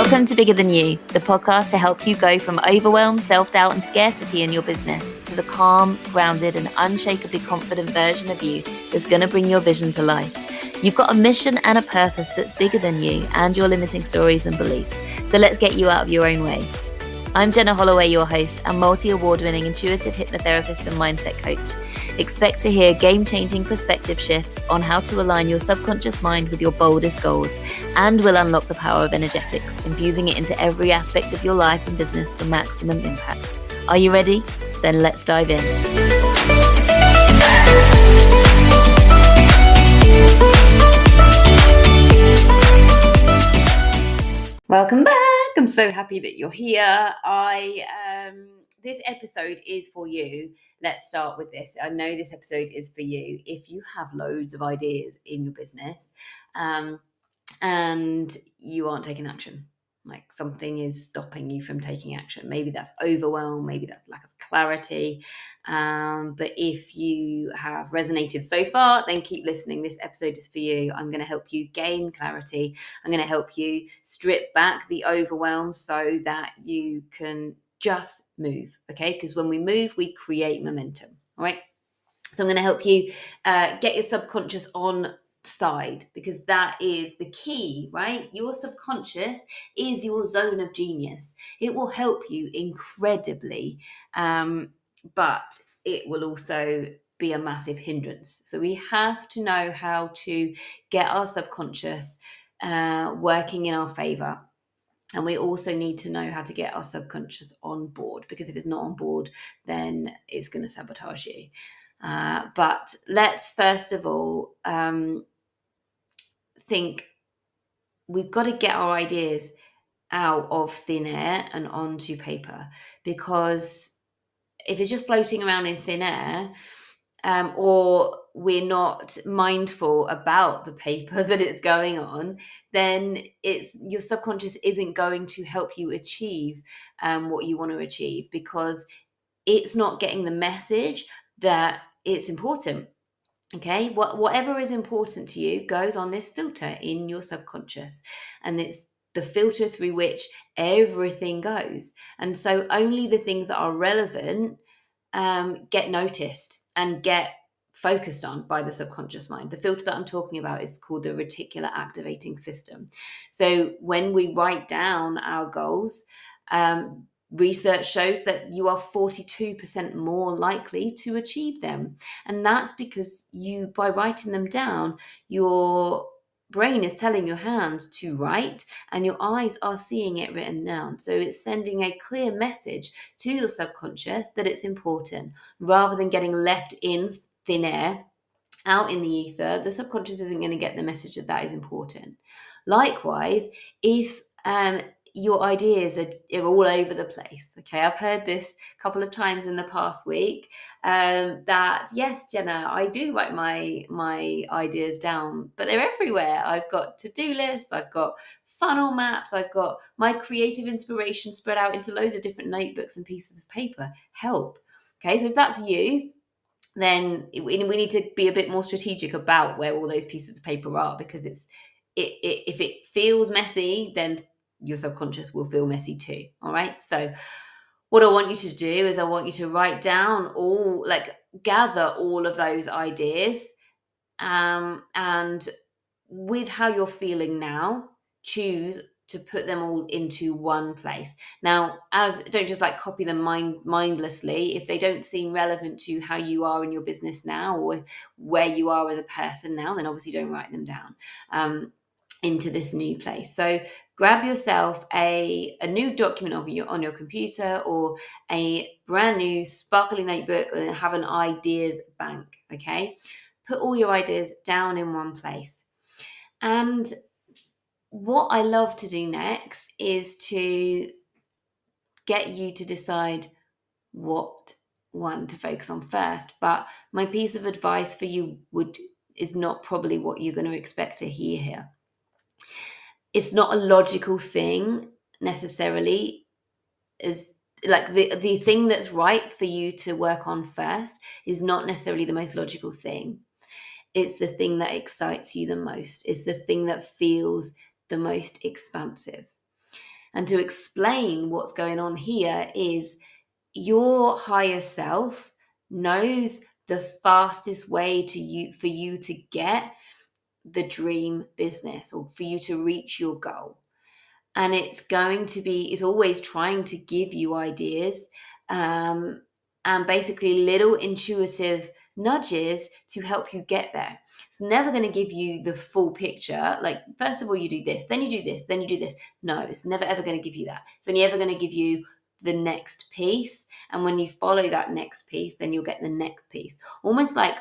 Welcome to Bigger Than You, the podcast to help you go from overwhelm, self-doubt and scarcity in your business to the calm, grounded and unshakably confident version of you that's going to bring your vision to life. You've got a mission and a purpose that's bigger than you and your limiting stories and beliefs. So let's get you out of your own way. I'm Jenna Holloway, your host and multi-award-winning intuitive hypnotherapist and mindset coach. Expect to hear game-changing perspective shifts on how to align your subconscious mind with your boldest goals, and will unlock the power of energetics, infusing it into every aspect of your life and business for maximum impact. Are you ready? Then let's dive in. Welcome back. I'm so happy that you're here. This episode is for you. Let's start with this. I know this episode is for you if you have loads of ideas in your business and you aren't taking action. Like something is stopping you from taking action. Maybe that's overwhelm, maybe that's lack of clarity. But if you have resonated so far, then keep listening. This episode is for you. I'm going to help you gain clarity. I'm going to help you strip back the overwhelm so that you can just move. Okay? Because when we move, we create momentum. All right? So I'm going to help you get your subconscious on side, because that is the key, right? Your subconscious is your zone of genius. It will help you incredibly, but it will also be a massive hindrance. So we have to know how to get our subconscious working in our favor. And we also need to know how to get our subconscious on board, because if it's not on board, then it's going to sabotage you. But let's first of all think we've got to get our ideas out of thin air and onto paper, because if it's just floating around in thin air, or we're not mindful about the paper that it's going on, then your subconscious isn't going to help you achieve what you want to achieve, because it's not getting the message that it's important. Okay, whatever is important to you goes on this filter in your subconscious, and it's the filter through which everything goes. And so only the things that are relevant get noticed and get focused on by the subconscious mind. The filter that I'm talking about is called the reticular activating system. So when we write down our goals, research shows that you are 42% more likely to achieve them. And that's because by writing them down, your brain is telling your hands to write and your eyes are seeing it written down. So it's sending a clear message to your subconscious that it's important, rather than getting left in thin air, out in the ether. The subconscious isn't going to get the message that is important. Likewise, if your ideas are all over the place. Okay, I've heard this a couple of times in the past week, that yes, Jenna, I do write my ideas down, but they're everywhere. I've got to-do lists, I've got funnel maps, I've got my creative inspiration spread out into loads of different notebooks and pieces of paper. Help. Okay, so if that's you, then we need to be a bit more strategic about where all those pieces of paper are, because if it feels messy, then your subconscious will feel messy too. All right. So what I want you to do is I want you to write down gather all of those ideas, and with how you're feeling now, choose to put them all into one place. Now, don't just copy them mindlessly. If they don't seem relevant to how you are in your business now, or where you are as a person now, then obviously don't write them down into this new place. So grab yourself a new document on your computer, or a brand new sparkly notebook, and have an ideas bank. Okay, put all your ideas down in one place. And what I love to do next is to get you to decide what one to focus on first. But my piece of advice for you is not probably what you're going to expect to hear here. It's not a logical thing necessarily. Is the thing that's right for you to work on first is not necessarily the most logical thing. It's the thing that excites you the most. It's the thing that feels the most expansive. And to explain what's going on here is your higher self knows the fastest way for you to get the dream business or for you to reach your goal. And it's always trying to give you ideas, um, and basically little intuitive nudges to help you get there. It's never going to give you the full picture. Like, first of all, you do this, then you do this, then you do this. No, it's never ever going to give you that. It's only ever going to give you the next piece. And when you follow that next piece, then you'll get the next piece. Almost like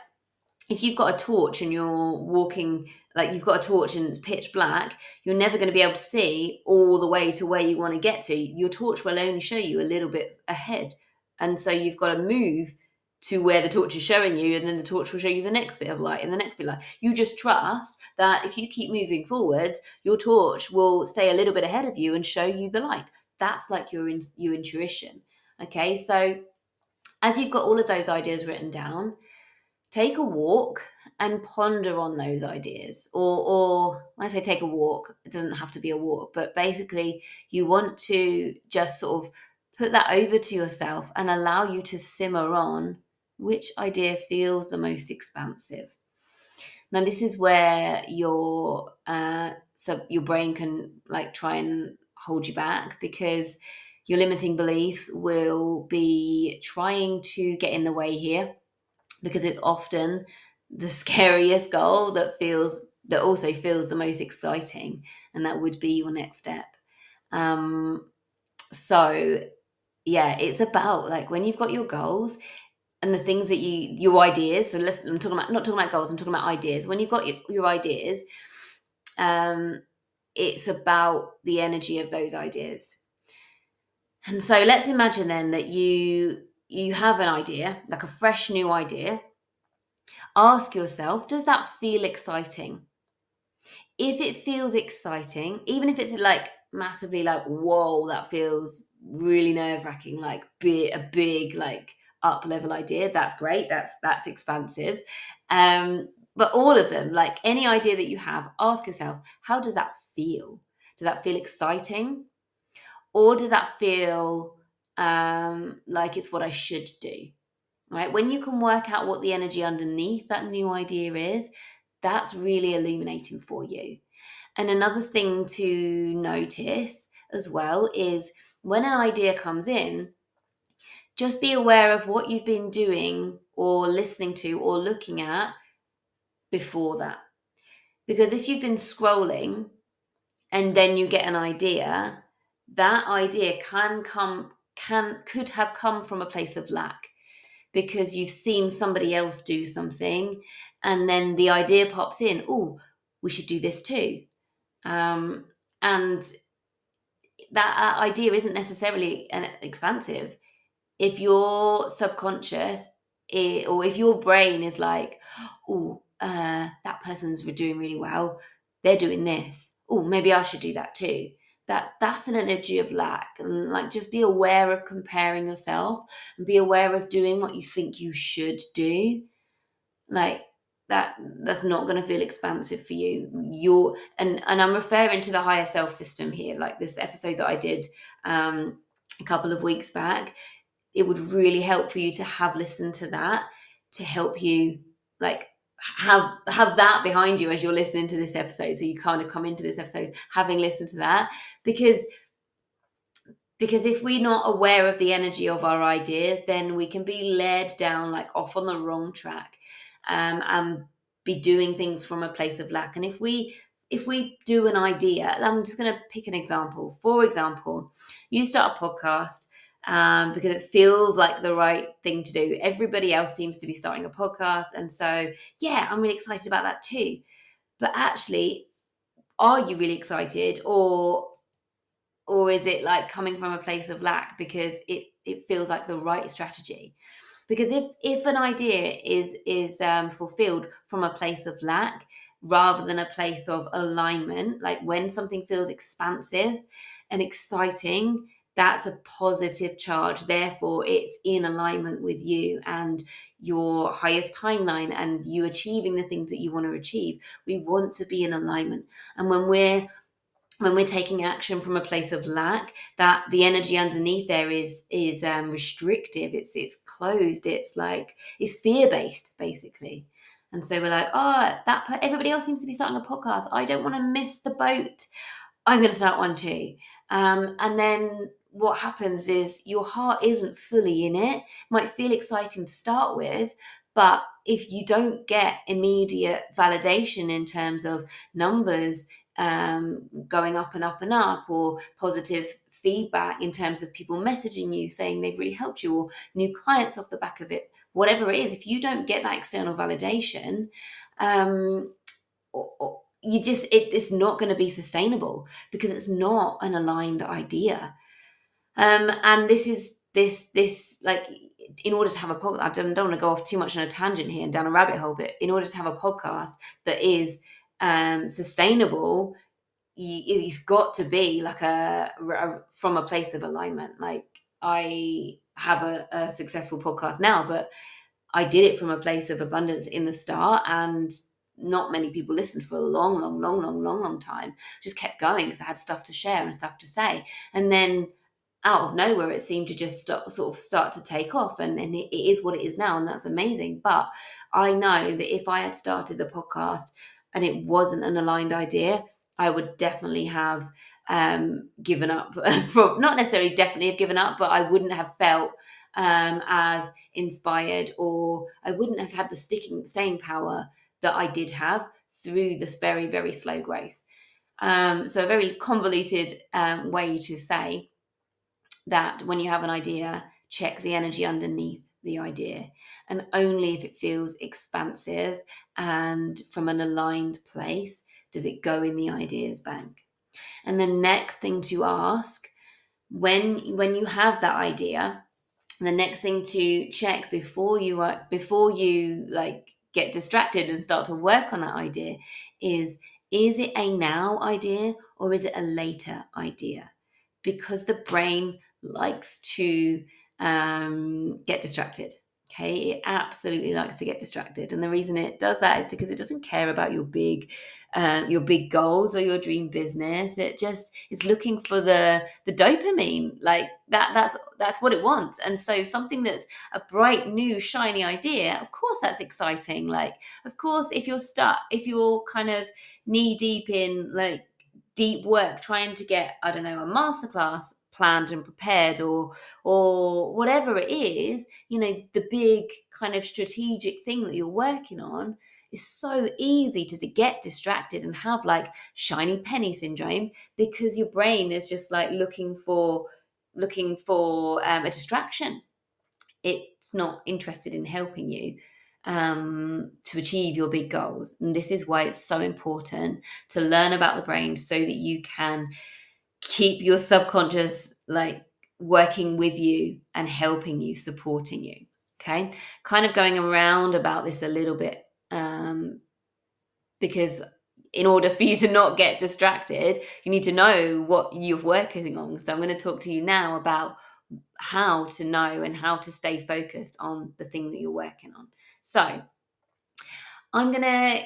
if you've got a torch and you're walking, like you've got a torch and it's pitch black, you're never going to be able to see all the way to where you want to get to. Your torch will only show you a little bit ahead. And so you've got to move to where the torch is showing you, and then the torch will show you the next bit of light and the next bit of light. You just trust that if you keep moving forwards, your torch will stay a little bit ahead of you and show you the light. That's like your intuition. Okay, so as you've got all of those ideas written down, take a walk and ponder on those ideas. Or when I say take a walk, it doesn't have to be a walk, but basically you want to just sort of put that over to yourself and allow you to simmer on which idea feels the most expansive. Now, this is where your brain can like try and hold you back, because your limiting beliefs will be trying to get in the way here, because it's often the scariest goal that also feels the most exciting, and that would be your next step. So yeah, it's about like when you've got your goals and the things that your ideas. So I'm talking about, not talking about goals, I'm talking about ideas. When you've got your ideas, it's about the energy of those ideas. And so let's imagine then that you have an idea, like a fresh new idea. Ask yourself, does that feel exciting? If it feels exciting, even if it's like massively like, whoa, that feels really nerve-wracking, like a big like up level idea, that's great. That's expansive. But all of them, like any idea that you have, ask yourself, how does that feel? Does that feel exciting? Or does that feel like it's what I should do? Right? When you can work out what the energy underneath that new idea is, that's really illuminating for you. And another thing to notice as well is when an idea comes in, just be aware of what you've been doing or listening to or looking at before that. Because if you've been scrolling and then you get an idea, that idea could have come from a place of lack, because you've seen somebody else do something and then the idea pops in, oh, we should do this too. And that idea isn't necessarily expansive. If your subconscious or if your brain is like, oh, that person's doing really well, they're doing this, oh, maybe I should do that too. That's an energy of lack. And like, just be aware of comparing yourself and be aware of doing what you think you should do. Like, that's not going to feel expansive for you. And I'm referring to the higher self system here, like this episode that I did a couple of weeks back. It would really help for you to have listened to that, to help you like have that behind you as you're listening to this episode, so you kind of come into this episode having listened to that. Because if we're not aware of the energy of our ideas, then we can be led down like off on the wrong track, and be doing things from a place of lack. And if we do an idea, I'm just going to pick an example. For example, you start a podcast because it feels like the right thing to do. Everybody else seems to be starting a podcast, and so yeah, I'm really excited about that too. But actually, are you really excited, or is it like coming from a place of lack because it feels like the right strategy? Because if an idea is fulfilled from a place of lack rather than a place of alignment, like when something feels expansive and exciting, that's a positive charge. Therefore, it's in alignment with you and your highest timeline and you achieving the things that you want to achieve. We want to be in alignment. And when we're when we're taking action from a place of lack, that the energy underneath there is restrictive, it's closed, it's fear based basically. And so we're like, oh, everybody else seems to be starting a podcast, I don't want to miss the boat, I'm going to start one too. And then what happens is your heart isn't fully in it. Might feel exciting to start with, but if you don't get immediate validation in terms of numbers going up and up and up, or positive feedback in terms of people messaging you saying they've really helped you, or new clients off the back of it, whatever it is, if you don't get that external validation, it's not going to be sustainable, because it's not an aligned idea. And this like, in order to have a podcast, I don't want to go off too much on a tangent here and down a rabbit hole, but in order to have a podcast that is sustainable, it's got to be like from a place of alignment. Like, I have a successful podcast now, but I did it from a place of abundance in the start, and not many people listened for a long time. Just kept going because I had stuff to share and stuff to say. And then out of nowhere, it seemed to just start to take off, and it is what it is now, and that's amazing. But I know that if I had started the podcast and it wasn't an aligned idea, I would definitely have given up. Not necessarily definitely have given up, but I wouldn't have felt as inspired, or I wouldn't have had the staying power that I did have through this very, very slow growth. So a very convoluted way to say that when you have an idea, check the energy underneath the idea, and only if it feels expansive and from an aligned place does it go in the ideas bank. And the next thing to ask, when you have that idea, the next thing to check before you like get distracted and start to work on that idea is it a now idea, or is it a later idea? Because the brain likes to get distracted. Okay, it absolutely likes to get distracted, and the reason it does that is because it doesn't care about your big goals or your dream business. It just is looking for the dopamine, like that's what it wants. And so something that's a bright, new, shiny idea, of course that's exciting. Like, of course, if you're kind of knee deep in like deep work trying to get, I don't know, a masterclass planned and prepared, or whatever it is, the big kind of strategic thing that you're working on, is so easy to get distracted and have like shiny penny syndrome, because your brain is just like looking for a distraction. It's not interested in helping you to achieve your big goals. And this is why it's so important to learn about the brain, so that you can keep your subconscious like working with you and helping you, supporting you. Okay, kind of going around about this a little bit, because in order for you to not get distracted, you need to know what you're working on. So I'm going to talk to you now about how to know and how to stay focused on the thing that you're working on. So I'm going to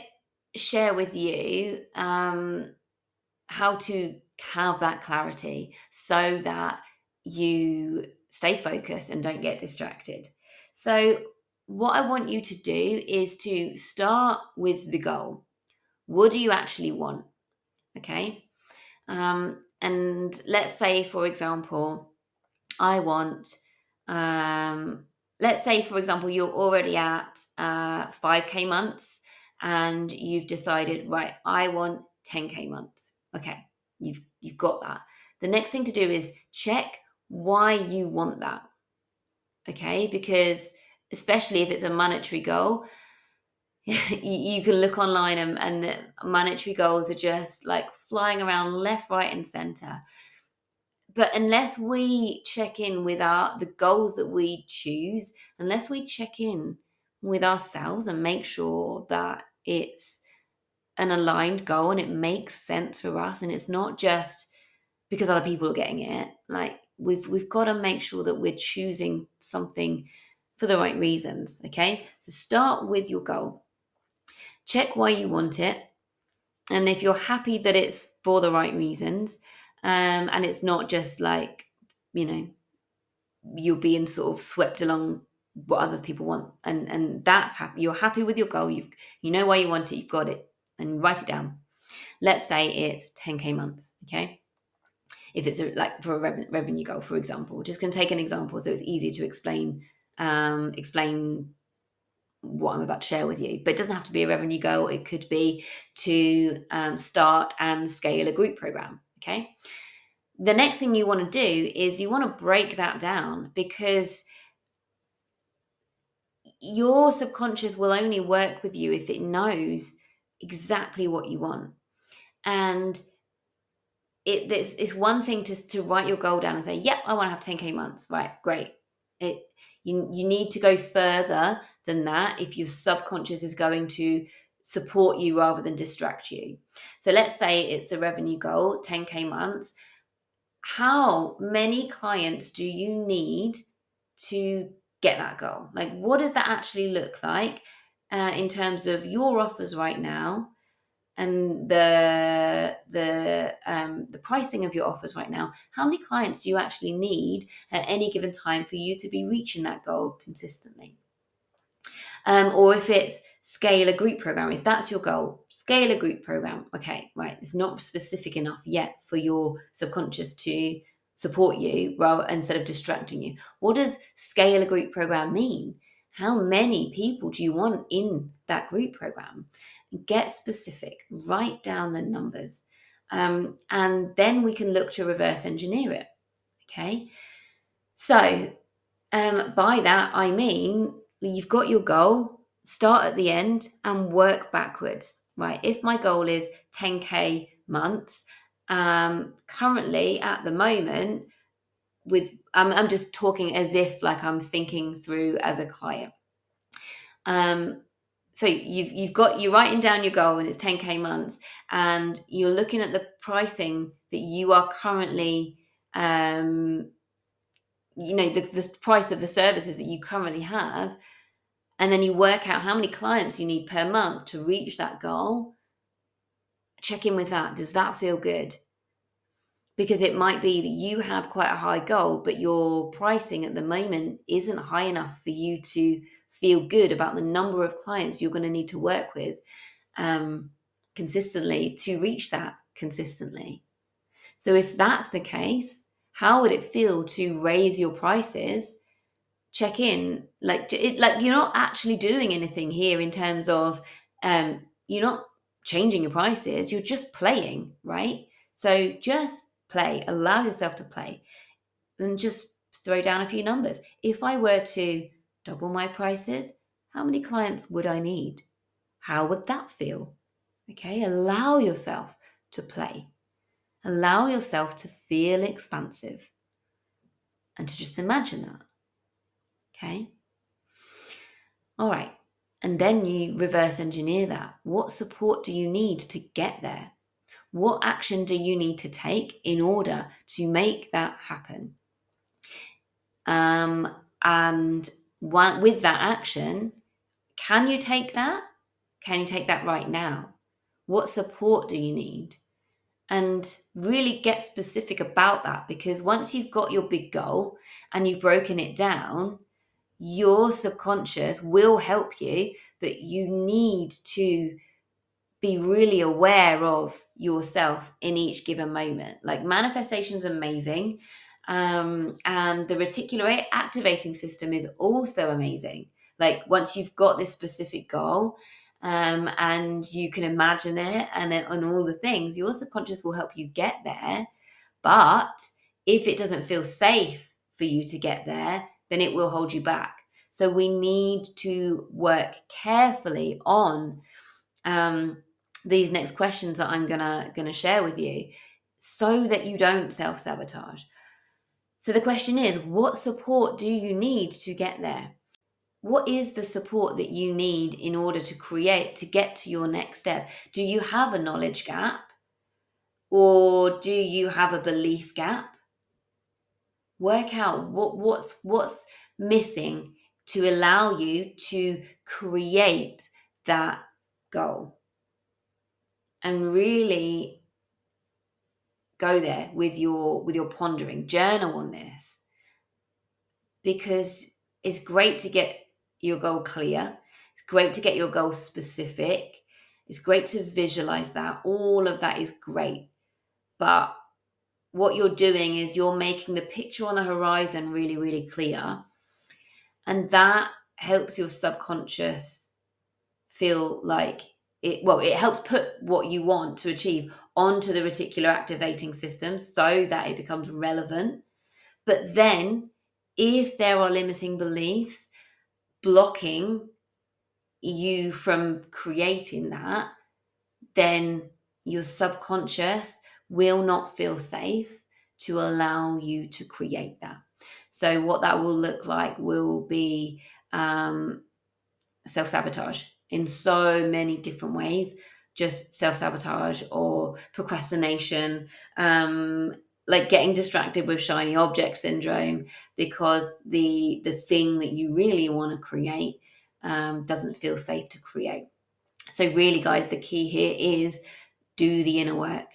share with you how to have that clarity, so that you stay focused and don't get distracted. So what I want you to do is to start with the goal. What do you actually want? Okay. And let's say, for example, I want, let's say, for example, you're already at 5K months, and you've decided, right, I want 10K months. Okay. You've got that. The next thing to do is check why you want that. Okay. Because especially if it's a monetary goal, you can look online, and the monetary goals are just like flying around left, right, and center. But unless we check in with the goals that we choose, unless we check in with ourselves and make sure that it's an aligned goal and it makes sense for us, and it's not just because other people are getting it, like we've got to make sure that we're choosing something for the right reasons. Okay, so start with your goal. Check why you want it. And if you're happy that it's for the right reasons, and it's not just like, you know, you're being sort of swept along what other people want, and that's happy. You're happy with your goal. You know why you want it. You've got it, and you write it down. Let's say it's 10k months. Okay, if it's like for a revenue goal, for example, just going to take an example so it's easy to explain what I'm about to share with you. But it doesn't have to be a revenue goal. It could be to start and scale a group program. Okay. The next thing you want to do is you want to break that down, because your subconscious will only work with you if it knows exactly what you want. And it's one thing to write your goal down and say, yep, I want to have 10k months. Right, great. It you need to go further than that if your subconscious is going to support you rather than distract you. So let's say it's a revenue goal, 10k months. How many clients do you need to get that goal? Like, what does that actually look like in terms of your offers right now, and the pricing of your offers right now? How many clients do you actually need at any given time for you to be reaching that goal consistently? Or if it's scale a group program, if that's your goal, scale a group program. Okay, right. It's not specific enough yet for your subconscious to support you, rather instead of distracting you. What does scale a group program mean? How many people do you want in that group program? Get specific, write down the numbers, and then we can look to reverse engineer it. Okay, so by that, I mean, you've got your goal, start at the end and work backwards, right? If my goal is 10k months, currently at the moment, I'm just talking as if like I'm thinking through as a client. So you're writing down your goal and it's 10k months, and you're looking at the pricing that you are currently the price of the services that you currently have, and then you work out how many clients you need per month to reach that goal. Check in with that. Does that feel good? Because it might be that you have quite a high goal, but your pricing at the moment isn't high enough for you to feel good about the number of clients you're going to need to work with consistently to reach that consistently. So if that's the case, how would it feel to raise your prices? Check in, like you're not actually doing anything here in terms of you're not changing your prices, you're just playing, right? So just play, allow yourself to play, and just throw down a few numbers. If I were to double my prices, how many clients would I need? How would that feel? Okay, allow yourself to play, allow yourself to feel expansive, and to just imagine that. Okay. All right. And then you reverse engineer that. What support do you need to get there? What action do you need to take in order to make that happen? And with that action, can you take that? Can you take that right now? What support do you need? And really get specific about that, because once you've got your big goal and you've broken it down, your subconscious will help you, but you need to be really aware of yourself in each given moment. Like, manifestation's amazing. And the reticular activating system is also amazing. Like, once you've got this specific goal, and you can imagine it and all the things, your subconscious will help you get there. But if it doesn't feel safe for you to get there, then it will hold you back. So we need to work carefully on these next questions that I'm gonna share with you, so that you don't self-sabotage. So the question is, what support do you need to get there? What is the support that you need in order to get to your next step? Do you have a knowledge gap, or do you have a belief gap? Work out what's missing to allow you to create that goal. and really go there with your pondering. Journal on this, because it's great to get your goal clear. It's great to get your goal specific. It's great to visualize that. All of that is great. But what you're doing is you're making the picture on the horizon really, really clear. And that helps your subconscious feel like it helps put what you want to achieve onto the reticular activating system so that it becomes relevant. But then, if there are limiting beliefs blocking you from creating that, then your subconscious will not feel safe to allow you to create that. So, what that will look like will be self sabotage in so many different ways. Just self sabotage or procrastination, like getting distracted with shiny object syndrome, because the thing that you really want to create doesn't feel safe to create. So really, guys, the key here is do the inner work.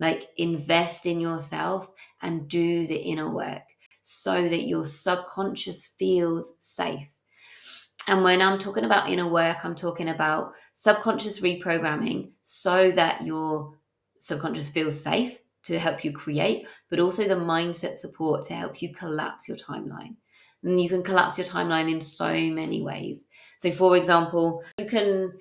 Like, invest in yourself and do the inner work so that your subconscious feels safe. And when I'm talking about inner work, I'm talking about subconscious reprogramming so that your subconscious feels safe to help you create, but also the mindset support to help you collapse your timeline. And you can collapse your timeline in so many ways. So, for example, you can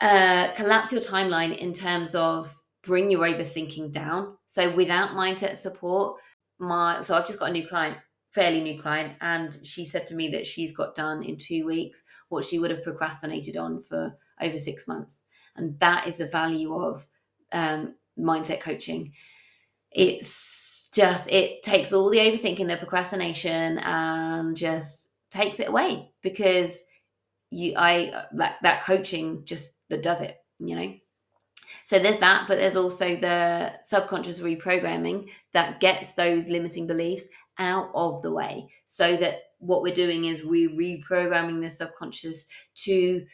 collapse your timeline in terms of bring your overthinking down. So, without mindset support, so I've just got a new client, fairly new client, and she said to me that she's got done in 2 weeks what she would have procrastinated on for over 6 months. And that is the value of mindset coaching. It takes all the overthinking, the procrastination, and just takes it away, because that coaching just that does it, So there's that, but there's also the subconscious reprogramming that gets those limiting beliefs out of the way, so that what we're doing is we're reprogramming the subconscious to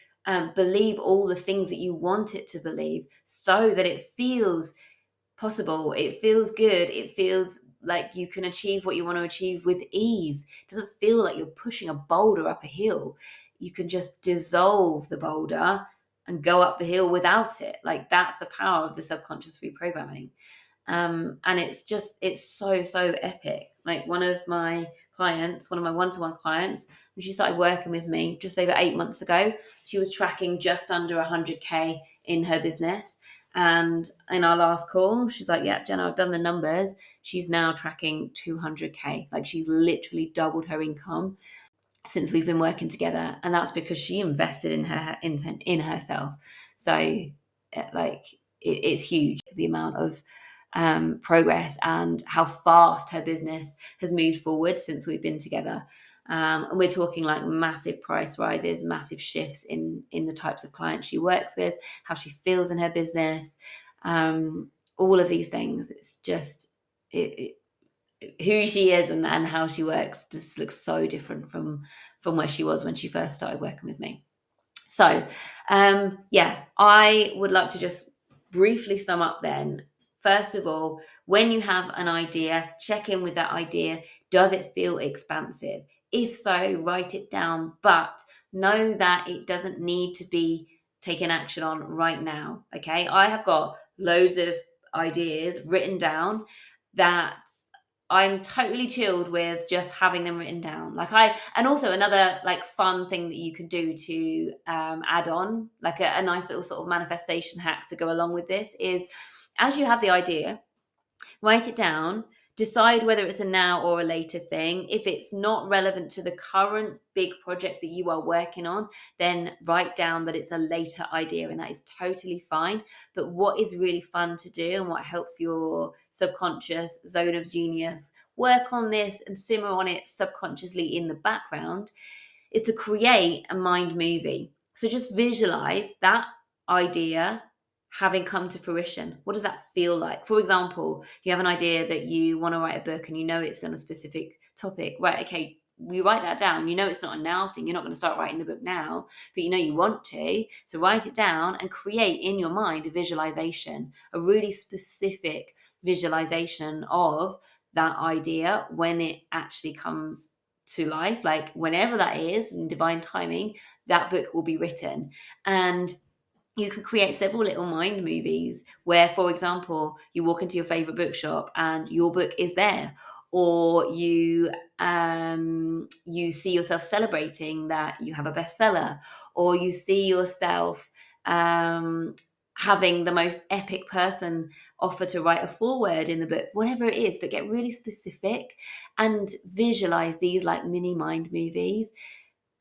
believe all the things that you want it to believe, so that it feels possible, it feels good, it feels like you can achieve what you want to achieve with ease. It doesn't feel like you're pushing a boulder up a hill. You can just dissolve the boulder and go up the hill without it. Like, that's the power of the subconscious reprogramming. And it's so epic. Like, one of my one-to-one clients, when she started working with me just over 8 months ago, she was tracking just under 100K in her business. And in our last call, she's like, yeah, Jenna, I've done the numbers. She's now tracking 200K. Like, she's literally doubled her income since we've been working together. And that's because she invested in herself. So it's huge, the amount of progress and how fast her business has moved forward since we've been together. And we're talking like massive price rises, massive shifts in the types of clients she works with, how she feels in her business, all of these things. It's just who she is and how she works just looks so different from where she was when she first started working with me. So, I would like to just briefly sum up then. First of all, when you have an idea, check in with that idea. Does it feel expansive? If so, write it down, but know that it doesn't need to be taken action on right now. Okay. I have got loads of ideas written down that I'm totally chilled with just having them written down. And also another like fun thing that you can do to add on, like a nice little sort of manifestation hack to go along with this, is as you have the idea, write it down, decide whether it's a now or a later thing. If it's not relevant to the current big project that you are working on, then write down that it's a later idea, and that is totally fine. But what is really fun to do, and what helps your subconscious zone of genius work on this and simmer on it subconsciously in the background, is to create a mind movie. So just visualize that idea having come to fruition. What does that feel like? For example, you have an idea that you want to write a book and you know it's on a specific topic, right? Okay, you write that down. You know it's not a now thing. You're not going to start writing the book now, but you know you want to. So write it down and create in your mind a visualization, a really specific visualization of that idea when it actually comes to life. Like whenever that is in divine timing, that book will be written. And you could create several little mind movies where, for example, you walk into your favorite bookshop and your book is there, or you see yourself celebrating that you have a bestseller, or you see yourself um, having the most epic person offer to write a foreword in the book, whatever it is. But get really specific and visualize these like mini mind movies,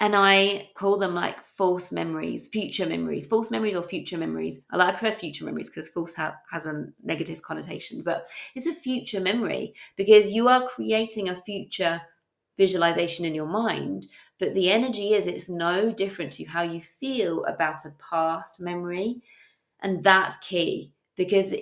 and I call them like false memories, future memories, false memories or future memories. I prefer future memories because false has a negative connotation, but it's a future memory because you are creating a future visualization in your mind. But the energy is it's no different to how you feel about a past memory. And that's key because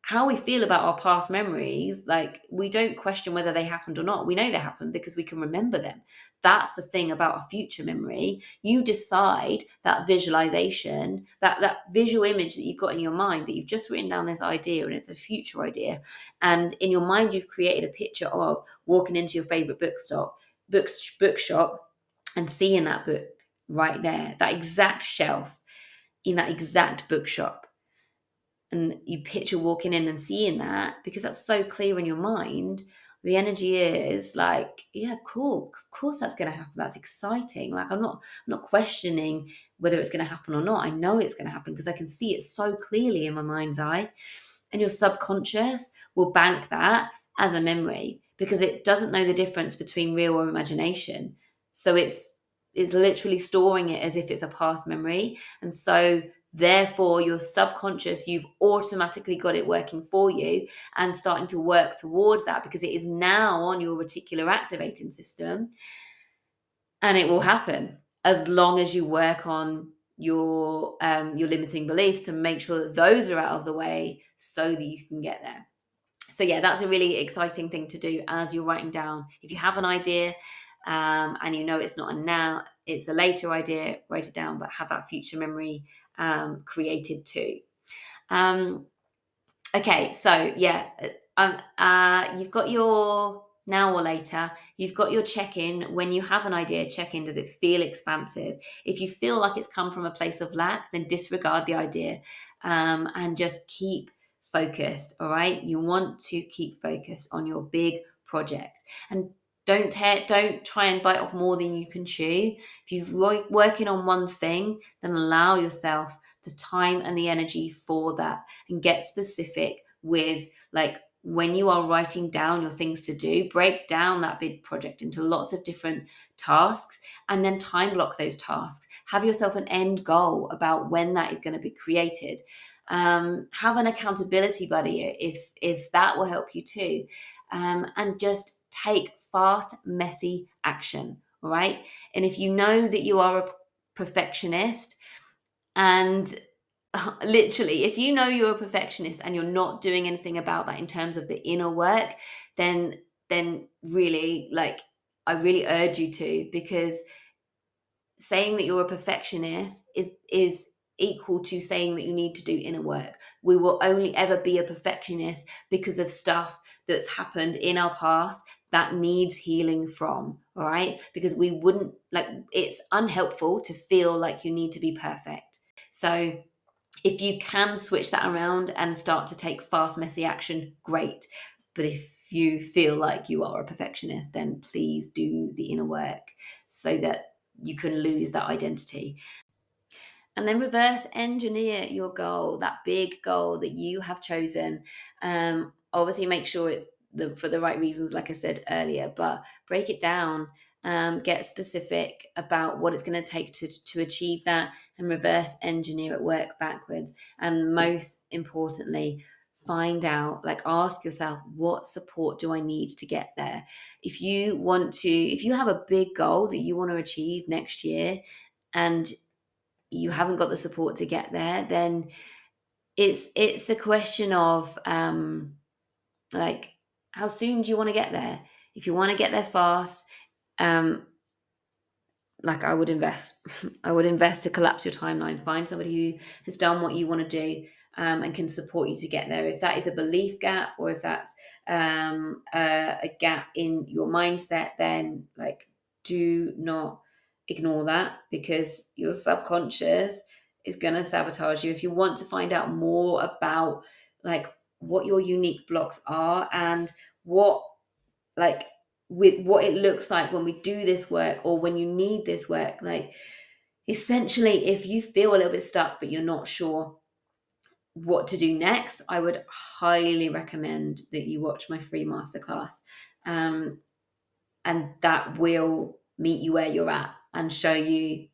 how we feel about our past memories, like we don't question whether they happened or not. We know they happened because we can remember them. That's the thing about a future memory. You decide that visualization, that visual image that you've got in your mind, that you've just written down this idea and it's a future idea. And in your mind, you've created a picture of walking into your favorite bookshop and seeing that book right there, that exact shelf in that exact bookshop. And you picture walking in and seeing that because that's so clear in your mind. The energy is like, yeah, of course that's going to happen. That's exciting. Like I'm not questioning whether it's going to happen or not. I know it's going to happen because I can see it so clearly in my mind's eye. And your subconscious will bank that as a memory because it doesn't know the difference between real or imagination. So it's literally storing it as if it's a past memory. And so therefore your subconscious, you've automatically got it working for you and starting to work towards that because it is now on your reticular activating system, and it will happen as long as you work on your limiting beliefs to make sure that those are out of the way so that you can get there. So yeah, that's a really exciting thing to do as you're writing down. If you have an idea and you know it's not a now, it's a later idea, write it down, but have that future memory created too. Um, Okay, so yeah, you've got your now or later. You've got your check-in. When you have an idea, check-in. Does it feel expansive? If you feel like it's come from a place of lack, then disregard the idea and just keep focused. All right, you want to keep focused on your big project and don't try and bite off more than you can chew. If you're working on one thing, then allow yourself the time and the energy for that and get specific with like when you are writing down your things to do, break down that big project into lots of different tasks and then time block those tasks. Have yourself an end goal about when that is going to be created. Have an accountability buddy if that will help you too. And just take fast, messy action. All right. And if you know that you are a perfectionist, and literally, if you know you're a perfectionist and you're not doing anything about that in terms of the inner work, then really, like, I really urge you to, because saying that you're a perfectionist is equal to saying that you need to do inner work. We will only ever be a perfectionist because of stuff that's happened in our past that needs healing from, all right? Because we wouldn't, like, it's unhelpful to feel like you need to be perfect. So if you can switch that around and start to take fast, messy action, great. But if you feel like you are a perfectionist, then please do the inner work so that you can lose that identity. And then reverse engineer your goal, that big goal that you have chosen. Obviously, make sure it's for the right reasons, like I said earlier, but break it down. Get specific about what it's going to take to achieve that, and reverse engineer it, work backwards. And most importantly, find out, like, ask yourself, what support do I need to get there? If you have a big goal that you want to achieve next year and you haven't got the support to get there, then it's a question of like, how soon do you want to get there? If you want to get there fast, Like I would invest. I would invest to collapse your timeline. Find somebody who has done what you want to do, and can support you to get there. If that is a belief gap, or if that's a gap in your mindset, then like do not ignore that, because your subconscious is going to sabotage you. If you want to find out more about like what your unique blocks are, and what like with what it looks like when we do this work, or when you need this work, like essentially if you feel a little bit stuck but you're not sure what to do next, I would highly recommend that you watch my free masterclass, um, and that will meet you where you're at and show you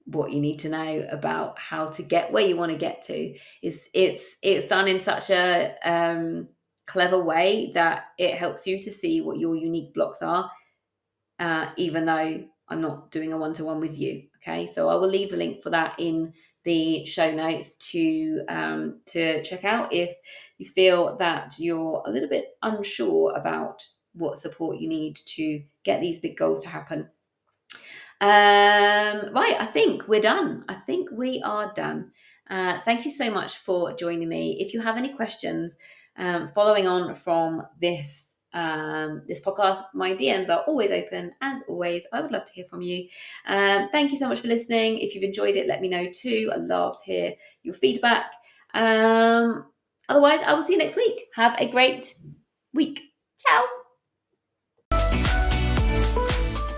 what you need to know about how to get where you want to get to. It's done in such a clever way that it helps you to see what your unique blocks are, even though I'm not doing a one-to-one with you. Okay, so I will leave the link for that in the show notes to check out if you feel that you're a little bit unsure about what support you need to get these big goals to happen. Right, I think we're done. I think we are done. Thank you so much for joining me. If you have any questions following on from this podcast, my DMs are always open. As always, I would love to hear from you. Thank you so much for listening. If you've enjoyed it, let me know too. I love to hear your feedback. Otherwise, I will see you next week. Have a great week. Ciao.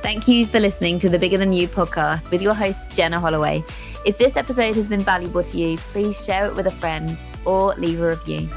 Thank you for listening to the Bigger Than You podcast with your host, Jenna Holloway. If this episode has been valuable to you, please share it with a friend or leave a review.